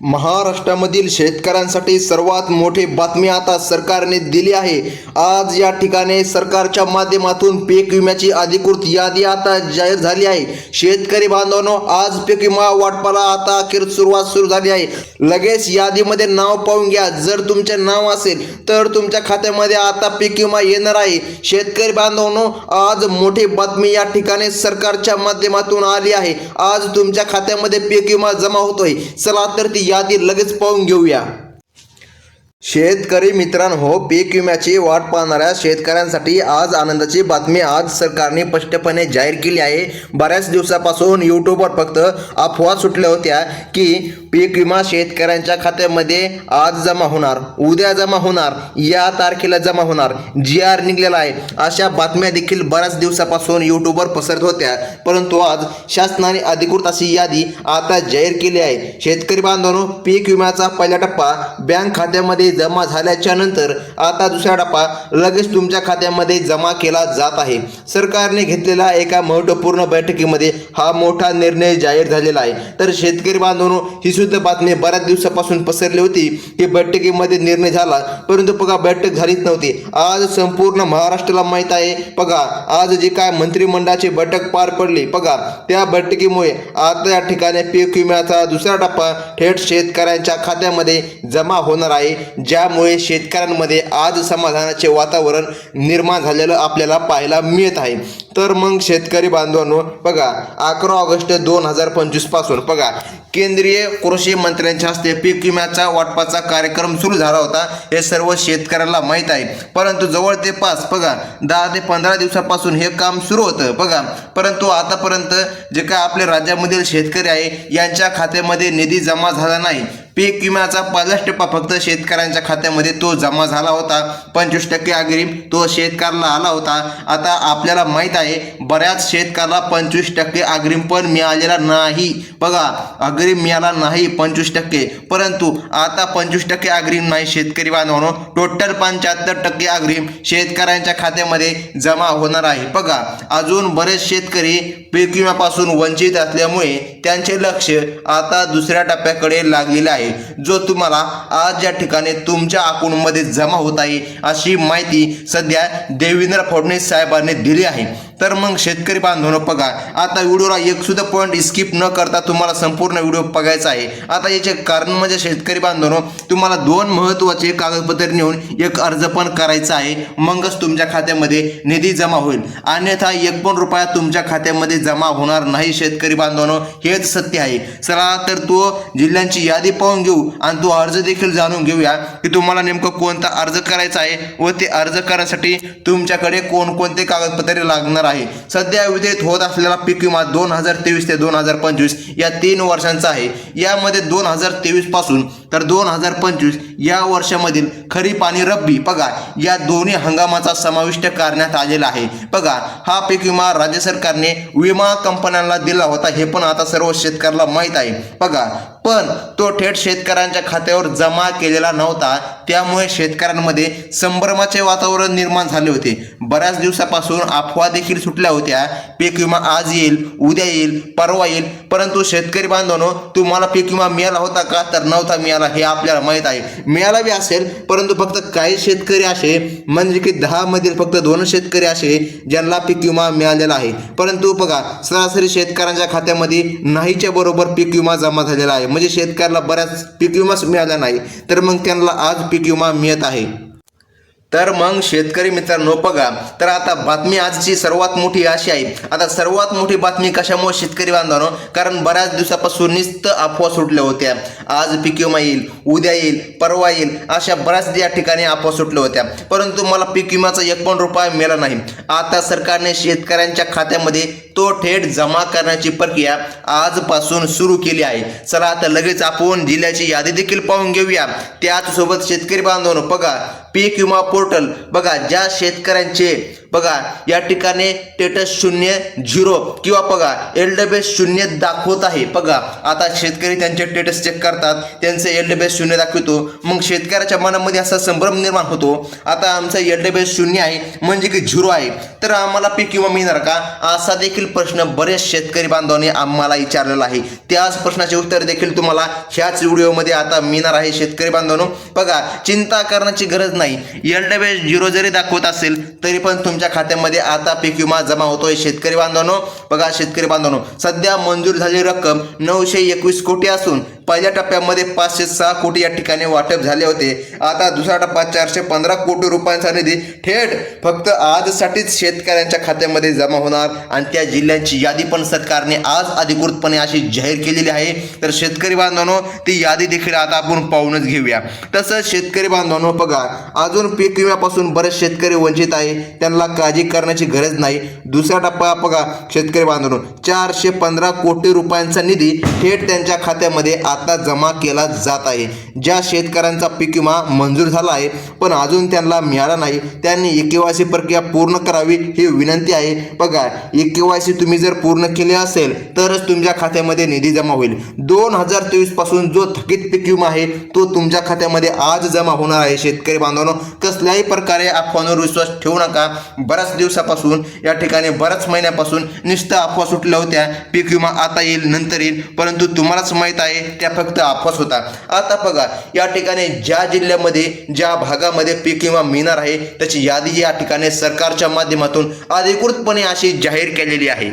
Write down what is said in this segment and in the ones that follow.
महाराष्ट्रामधील शेतकऱ्यांसाठी सर्वात मोठी बातमी आता सरकारने दिली आहे। आज या ठिकाणी सरकारच्या माध्यमातून पीक विम्याची अधिकृत यादी आता जाहीर झाली आहे। शेतकरी बांधवांनो, आज पीक विमा वाटपाला आता अखेर सुरू झाली आहे। लगेच यादीमध्ये नाव पाहून घ्या। जर तुमचे नाव असेल तर तुमच्या खात्यामध्ये आता पीक विमा येणार आहे। शेतकरी बांधवांनो, आज मोठी बातमी या ठिकाणी सरकारच्या माध्यमातून आली आहे। आज तुमच्या खात्यामध्ये पीक विमा जमा होतोय। चला तर ती यादी लगेच पाहून घेऊया। शेतकरी मित्रांनो, पीक विम्याची वाट पाहणाऱ्या शेतकऱ्यांसाठी आज आनंदाची बातमी आज सरकारने स्पष्टपणे जाहीर केली आहे। बऱ्याच दिवसापासून यूट्यूबवर फक्त अफवा सुटल्या होत्या की पीक विमा शेतकऱ्यांच्या खात्यामध्ये आज जमा होणार, उद्या जमा होणार, या तारखेला जमा होणार, GR निघलेला आहे, अशा बातम्या देखील बऱ्याच दिवसापासून यूट्यूबवर पसरत होत्या। परंतु आज शासनाने अधिकृत अशी यादी आता जाहीर केली आहे। शेतकरी बांधवांनो, पीक विम्याचा पहिला टप्पा बँक खात्यामध्ये जमा झाल्याच्या नंतर आता दुसरा टप्पा लगेच तुमच्या खात्यामध्ये जमा केला जात आहे। सरकारने घेतलेल्या एका महत्त्वपूर्ण बैठकीमध्ये हा मोठा निर्णय जाहीर झालेला आहे। तर शेतकरी बांधवांनो, ही सुद्धा बातमी बऱ्याच दिवसापासून पसरली होती की बैठकीमध्ये निर्णय झाला, परंतु बघा बैठक झालीच नव्हती। आज संपूर्ण महाराष्ट्राला माहित आहे, बघा आज जी काय मंत्रिमंडळाची बैठक पार पडली, बघा त्या बैठकीमुळे आता या ठिकाणी पीक विम्याचा दुसरा टप्पा थेट शेतकऱ्यांच्या खात्यामध्ये जमा होणार आहे, ज्यामुळे शेतकऱ्यांमध्ये आज समाधानाचे वातावरण निर्माण झालेलं आपल्याला पाहायला मिळत आहे। तर मग शेतकरी बांधवांनो, बघा 11 ऑगस्ट 2025 पासून बघा केंद्रीय कृषी मंत्र्यांच्या हस्ते पीक विम्याचा वाटपाचा कार्यक्रम सुरू झाला होता। हे सर्व शेतकऱ्यांना माहीत आहे, परंतु जवळ ते 10 ते 15 दिवसापासून हे काम सुरू होतं बघा। परंतु आतापर्यंत जे काय आपल्या राज्यामधील शेतकरी आहे यांच्या खात्यामध्ये निधी जमा झाला नाही। पीक विम्याचा पहिलाच टप्पा फक्त शेतकऱ्यांच्या खात्यामध्ये तो जमा झाला होता। 25% अग्रिम तो शेतकऱ्याला आला होता। आता आपल्याला माहीत आहे, बऱ्याच शेतकऱ्याला 25% अग्रिम पण मिळालेला नाही बघा। अग्रिम मिळाला नाही 25%, परंतु आता 25% अग्रिम नाही शेतकरी बांधवांनो, टोटल 75% अग्रिम शेतकऱ्यांच्या खात्यामध्ये जमा होणार आहे बघा। अजून बरेच शेतकरी पीक विम्यापासून वंचित असल्यामुळे त्यांचे लक्ष आता दुसऱ्या टप्प्याकडे लागलेले आहे, जो तुम्हाला आज या ठिकाणी तुमच्या अकाउंटमध्ये जमा होत आहे, अशी माहिती सध्या देवेंद्र फडणवीस साहेबांनी दिली आहे। तर मग शेतकरी बांधवांनो, बघा आता व्हिडिओला एक सुद्धा पॉईंट स्किप न करता तुम्हाला संपूर्ण व्हिडिओ बघायचा आहे। आता याचे कारण म्हणजे शेतकरी बांधवांनो, तुम्हाला 2 महत्त्वाचे कागदपत्रे नेऊन एक अर्ज पण करायचा आहे, मगच तुमच्या खात्यामध्ये निधी जमा होईल, अन्यथा 1 पण रुपया तुमच्या खात्यामध्ये जमा होणार नाही शेतकरी बांधवांनो, हेच सत्य आहे। चला तर तो जिल्ह्यांची यादी पाहून घेऊ आणि तो अर्ज देखील जाणून घेऊया की तुम्हाला नेमकं कोणता अर्ज करायचा आहे व ते अर्ज करण्यासाठी तुमच्याकडे कोणकोणते कागदपत्रे लागणार आहे। सध्या वितरित होत असलेला पीक विमा 2023 ते 2025 या 3 वर्षांचा आहे। यामध्ये 2023 पासून तर 2025 या वर्षामधील खरीप आणि रब्बी बघा या दोन्ही हंगामाचा समाविष्ट करण्यात आलेला आहे बघा। हा पीक विमा राज्य सरकारने विमा कंपन्यांना दिला होता, हे पण आता सर्व शेतकऱ्याला माहीत आहे बघा, पण तो थेट शेतकऱ्यांच्या खात्यावर जमा केलेला नव्हता। त्यामुळे शेतकऱ्यांमध्ये संभ्रमाचे वातावरण निर्माण झाले होते। बऱ्याच दिवसापासून अफवा देखील सुटल्या होत्या, पीक विमा आज येईल, उद्या येईल, परवा येईल, परंतु शेतकरी बांधवांनो, तुम्हाला पीक विमा मिळाला होता का? तर नव्हता मिळाला, हे आपल्याला माहीत आहे। मिळाला बी असेल, परंतु फक्त काही शेतकरी असे म्हणजे की 10 मधील फक्त 2 शेतकरी असे ज्यांना पीक विमा मिळालेला आहे। परंतु बघा सरासरी शेतकऱ्यांच्या खात्यामध्ये नाहीच्या बरोबर पीक विमा जमा झालेला आहे, म्हणजे शेतकऱ्याला बऱ्याच पीक विमाच मिळाला नाही, तर मग त्यांना आज पीक विमा मिळत आहे। तर मग शेतकरी मित्रांनो, बघा तर आता बातमी आजची सर्वात मोठी अशी आहे। आता सर्वात मोठी बातमी कशामुळे शेतकरी बांधवांनो, कारण बऱ्याच दिवसापासून नुसतं अफवा सुटल्या होत्या, आज पीक विमा येईल, उद्या येईल, परवा येईल, अशा बऱ्याच या ठिकाणी अफवा सुटल्या होत्या, परंतु मला पीक विमाचा 1 पण रुपया मिळाला नाही। आता सरकारने शेतकऱ्यांच्या खात्यामध्ये तो थेट जमा करण्याची प्रक्रिया आजपासून सुरू केली आहे। चला आता लगेच आपण जिल्ह्याची यादी देखील पाहून घेऊया। त्याचसोबत शेतकरी बांधवांनो, बघा पीक विमा पोर्टल बघा, ज्या शेतकऱ्यांचे बघा या ठिकाणी स्टेटस 0 किंवा बघा LWS 0 दाखवत आहे। बघा आता शेतकरी त्यांचे स्टेटस चेक करतात, त्यांचे LWS 0 दाखवतो, मग शेतकऱ्याच्या मनामध्ये असा संभ्रम निर्माण होतो, आता आमचा LWS 0 आहे म्हणजे की 0 आहे, तर आम्हाला पीक विमा मिळणार का? असा देखील प्रश्न बरेच शेतकरी बांधवांनी आम्हाला विचारलेला आहे। त्याच प्रश्नाचे उत्तर देखील तुम्हाला ह्याच व्हिडिओमध्ये आता मिळणार आहे। शेतकरी बांधवांनो बघा चिंता करण्याची गरज नाही, LWS 0 जरी दाखवत असेल तरी पण तुमच्या खात्यामध्ये आता पीक विमा जमा होतोय। शेतकरी बांधवांनो बघा शेतकरी बांधवांनो सध्या मंजूर झालेली रक्कम 921 कोटी असून पहिल्या टप्प्यामध्ये 506 कोटी या ठिकाणी वाटप झाले होते। आता दुसरा टप्पा 415 कोटी रुपयांचा निधी थेट फक्त आजसाठीच शेतकऱ्यांच्या खात्यामध्ये जमा होणार आणि त्या जिल्ह्यांची यादी पण सरकारने आज अधिकृतपणे अशी जाहीर केलेली आहे। तर शेतकरी बांधवांनो ती यादी देखील आता आपण पाहूनच घेऊया। तसंच शेतकरी बांधवांनो बघा अजून पीक विम्यापासून बरेच शेतकरी वंचित आहे, त्यांना काळजी करण्याची गरज नाही। दुसरा टप्पा बघा शेतकरी बांधवांनो 415 कोटी रुपयांचा निधी थेट त्यांच्या खात्यामध्ये आता जमा केला जात आहे। ज्या शेतकऱ्यांचा पीक विमा मंजूर झाला आहे पण अजून त्यांना मिळाला नाही त्यांनी KYC प्रक्रिया पूर्ण करावी ही विनंती आहे। बघा KYC तुम्ही जर पूर्ण केले असेल तरच तुमच्या खात्यामध्ये निधी जमा होईल। 2023 पासून जो थकीत पीक विमा आहे तो तुमच्या खात्यामध्ये आज जमा होणार आहे। शेतकरी बांधवांनो कसल्याही प्रकारे अफवांवर विश्वास ठेवू नका। बऱ्याच दिवसापासून या ठिकाणी बऱ्याच महिन्यापासून नुसत्या अफवा सुटल्या होत्या, पीक विमा आता येईल नंतर येईल, परंतु तुम्हालाच माहित आहे त्या फक्त अफवाच होता। आता बघा या ठिकाणी ज्या जिल्ह्यामध्ये ज्या भागामध्ये पीक विमा मिळणार आहे त्याची यादी या ठिकाणी सरकारच्या माध्यमातून अधिकृतपणे अशी जाहीर केलेली आहे।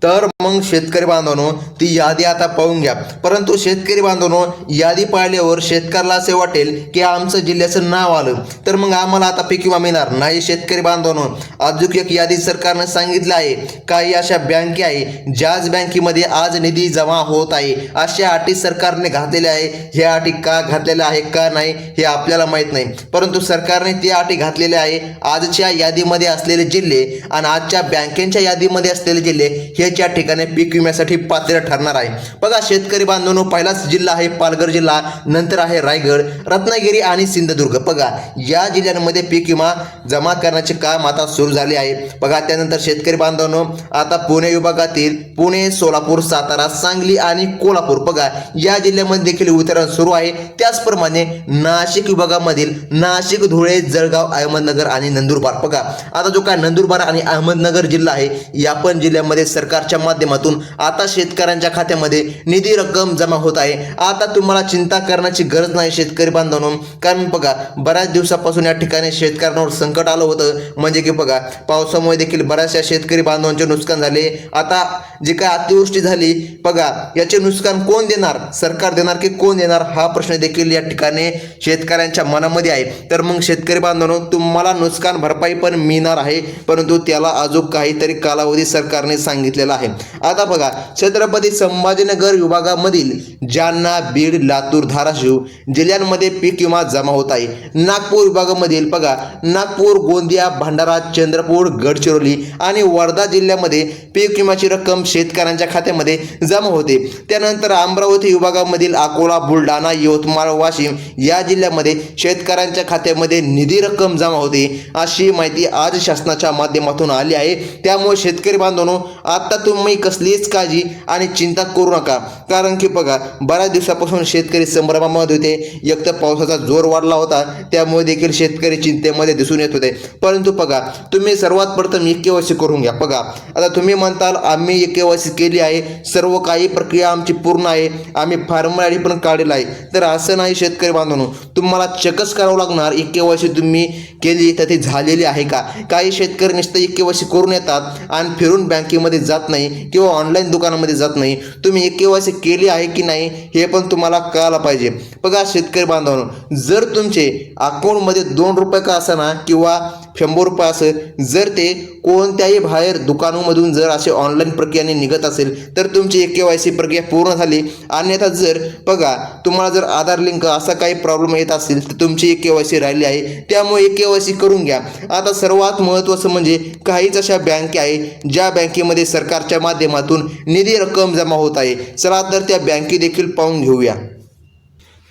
तर मग शेतकरी बांधवांनो ती यादी आता पाहून घ्या। परंतु शेतकरी बांधवांनो यादी पाहिल्यावर शेतकऱ्याला असे वाटेल की आमचं जिल्ह्याचं नाव आलं तर मग आम्हाला आता पीक विमा मिळणार नाही। शेतकरी बांधवांनो अजून एक यादी सरकारनं सांगितलं आहे, काही अशा बँके आहे ज्याच बँकेमध्ये आज निधी जमा होत आहे, अशा अटी सरकारने घातलेल्या आहे। ह्या अटी का घातलेल्या आहे का नाही हे आपल्याला माहीत नाही, परंतु सरकारने त्या अटी घातलेल्या आहे। आजच्या यादीमध्ये असलेले जिल्हे आणि आजच्या बँकेच्या यादीमध्ये असलेले जिल्हे हे त्या ठिकाणी पीक विम्यासाठी पात्र ठरणार आहे। बघा शेतकरी बांधवांनो पहिलाच जिल्हा आहे पालघर जिल्हा, नंतर आहे रायगड, रत्नागिरी आणि सिंधुदुर्ग। बघा या जिल्ह्यांमध्ये पीक विमा जमा करण्याचे काम आता सुरू झाले आहे। बघा त्यानंतर शेतकरी बांधवांनो आता पुणे विभागातील पुणे, सोलापूर, सातारा, सांगली आणि कोल्हापूर बघा या जिल्ह्यामध्ये देखील वितरण सुरू आहे। त्याचप्रमाणे नाशिक विभागामधील नाशिक, धुळे, जळगाव, अहमदनगर आणि नंदुरबार बघा आता जो काय नंदुरबार आणि अहमदनगर जिल्हा आहे या पण जिल्ह्यामध्ये सरकारच्या माध्यमातून आता शेतकऱ्यांच्या खात्यामध्ये निधी रक्कम जमा होत आहे। आता तुम्हाला चिंता करण्याची गरज नाही शेतकरी बांधवांनो, कारण बघा बऱ्याच दिवसापासून या ठिकाणी शेतकऱ्यांवर संकट आलं होतं, म्हणजे की बघा पावसामुळे देखील बऱ्याचशा शेतकरी बांधवांचे नुकसान झाले। आता जी काय अतिवृष्टी झाली बघा याचे नुकसान कोण देणार, सरकार देणार की कोण देणार हा प्रश्न देखील या ठिकाणी शेतकऱ्यांच्या मनामध्ये आहे। तर मग शेतकरी बांधवांनो तुम्हाला नुकसान भरपाई पण मिळणार आहे, परंतु त्याला अजून काहीतरी कालावधी सरकारने सांगितलेला आहे। आता बघा छत्रपती संभाजीनगर विभागामधील जालना, बीड, लातूर, धाराशिव जिल्ह्यांमध्ये पीक विमा जमा होत आहे। नागपूर विभागामधील बघा नागपूर, गोंदिया, भंडारा, चंद्रपूर, गडचिरोली आणि वर्धा जिल्ह्यामध्ये पीक विम्याची रक्कम शेतकऱ्यांच्या खात्यामध्ये जमा होते। त्यानंतर अमरावती विभागामधील अकोला, बुलढाणा, यवतमाळ, वाशिम या जिल्ह्यामध्ये शेतकऱ्यांच्या खात्यामध्ये निधी रक्कम जमा होते, अशी माहिती आज शासनाच्या माध्यमातून आली आहे। त्यामुळे शेतकरी बांधवांनो आता तुम्ही कसलीच काळजी आणि चिंता करू नका, कारण की बघा बऱ्याच दिवसापासून शेतकरी संभ्रमामध्ये होते। एक तर पावसाचा जोर वाढला होता त्यामुळे देखील शेतकरी चिंतेमध्ये दिसून येत होते, परंतु बघा तुम्ही सर्वात प्रथम KYC करून घ्या। बघा आता तुम्ही म्हणताल आम्ही KYC केली आहे, सर्व काही प्रक्रिया आमची पूर्ण आहे, आम्ही फार्मर आयडी पण काढलेला आहे, तर असं नाही शेतकरी बांधवांनो, तुम्हाला चेकच करावं लागणार KYC तुम्ही केली तर ती झालेली आहे का। काही शेतकरी नुसतं KYC करून येतात आणि फिरून बँकेमध्ये जात नाही किंवा ऑनलाईन दुकानामध्ये जात नाही। तुम्ही KYC केली आहे की नाही हे पण तुम्हाला कळायला पाहिजे। बघा शेतकरी बांधवांनो जर तुमचे अकाउंटमध्ये 2 रुपये का असेना किंवा 100 रुपये असेल, जर ते कोणत्याही बाहेर दुकानामधून जर असे ऑनलाईन प्रक्रियेने निघत असेल तर तुमची KYC प्रक्रिया पूर्ण झाली। अन्यथा जर बघा तुम्हाला जर आधार लिंक असा काही प्रॉब्लेम येत असेल तर तुमची KYC राहिली आहे, त्यामुळे KYC करून घ्या। आता सर्वात महत्त्वाचं म्हणजे काहीच अशा बँके आहे ज्या बँकेमध्ये सरकारच्या माध्यमातून निधी रक्कम जमा होत आहे। चला तर त्या बँके देखील पाहून घेऊया।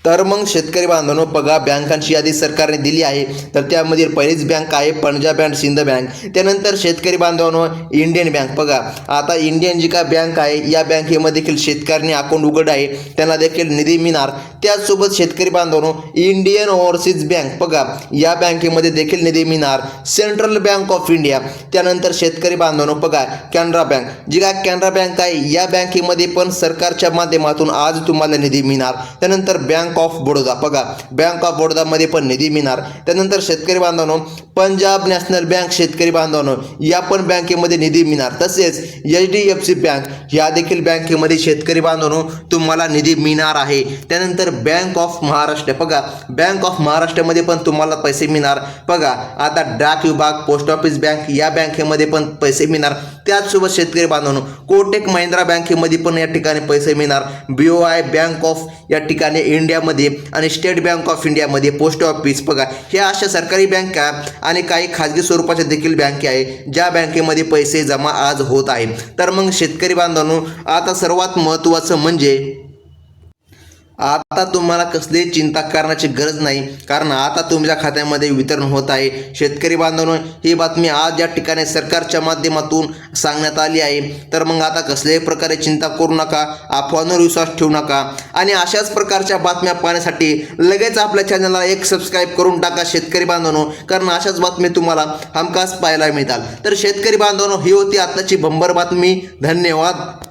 तर मग शेतकरी बांधवांनो बघा, बँकांची यादी सरकारने दिली आहे. तर त्यामधील पहिलीच बँक आहे पंजाब अँड सिंध बँक. त्यानंतर शेतकरी बांधवांनो इंडियन बँक. बघा आता इंडियन जी का बँक आहे या बँकेमध्ये देखील शेतकऱ्यांनी अकाउंट उघड आहे, त्यांना देखील निधी मिळणार. त्याचसोबत शेतकरी बांधवांनो इंडियन ओव्हरसीज बँक. बघा या बँकेमध्ये देखील निधी मिळणार. Central bank of India. त्यानंतर शेतकरी बांधवांनो बघा कॅनरा बँक, जी का कॅनरा बँक आहे या बँकेमध्ये पण सरकारच्या माध्यमातून आज तुम्हाला निधी मिळणार. त्यानंतर बँक ऑफ बडोदा. बघा बँक ऑफ बडोदामध्ये पण निधी मिळणार. त्यानंतर शेतकरी बांधवांनो पंजाब नॅशनल बँक शेतकरी बांधवांनो या पण बँकेमध्ये निधी मिळणार. तसेच HDFC बँक या देखील बँकेमध्ये शेतकरी बांधवांनो तुम्हाला निधी मिळणार आहे. त्यानंतर बँक ऑफ महाराष्ट्र. बघा बँक ऑफ महाराष्ट्रामध्ये पण तुम्हाला पैसे मिळणार. बघा आता डाक विभाग, पोस्ट ऑफिस बँक या बँकेमध्ये पण पैसे मिळणार. त्याचसोबत शेतकरी बांधवांनो कोटक महिंद्रा बँकेमध्ये पण या ठिकाणी पैसे मिळणार. BOI बँक ऑफ या ठिकाणी इंडियामध्ये आणि स्टेट बँक ऑफ इंडियामध्ये पोस्ट ऑफिस. बघा ह्या अशा सरकारी बँका आणि काही खाजगी स्वरूपाच्या देखील बँके आहे ज्या बँकेमध्ये पैसे जमा आज होत आहे. तर मग शेतकरी बांधवांनो आता सर्वात महत्त्वाचं म्हणजे आता तुम्हाला कसलीही चिंता करण्याची गरज नाही, कारण आता तुमच्या खात्यामध्ये वितरण होत आहे. शेतकरी बांधवांनो ही बातमी आज या ठिकाणी सरकारच्या माध्यमातून सांगण्यात आली आहे. तर मग आता कसल्याही प्रकारे चिंता करू नका, अफवांवर विश्वास ठेवू नका आणि अशाच प्रकारच्या बातम्या पाहण्यासाठी लगेच आपल्या चॅनलला एक सबस्क्राईब करून टाका शेतकरी बांधवांनो, कारण अशाच बातमी तुम्हाला हमखास पाहायला मिळतात. तर शेतकरी बांधवांनो ही होती आताची बंपर बातमी. धन्यवाद.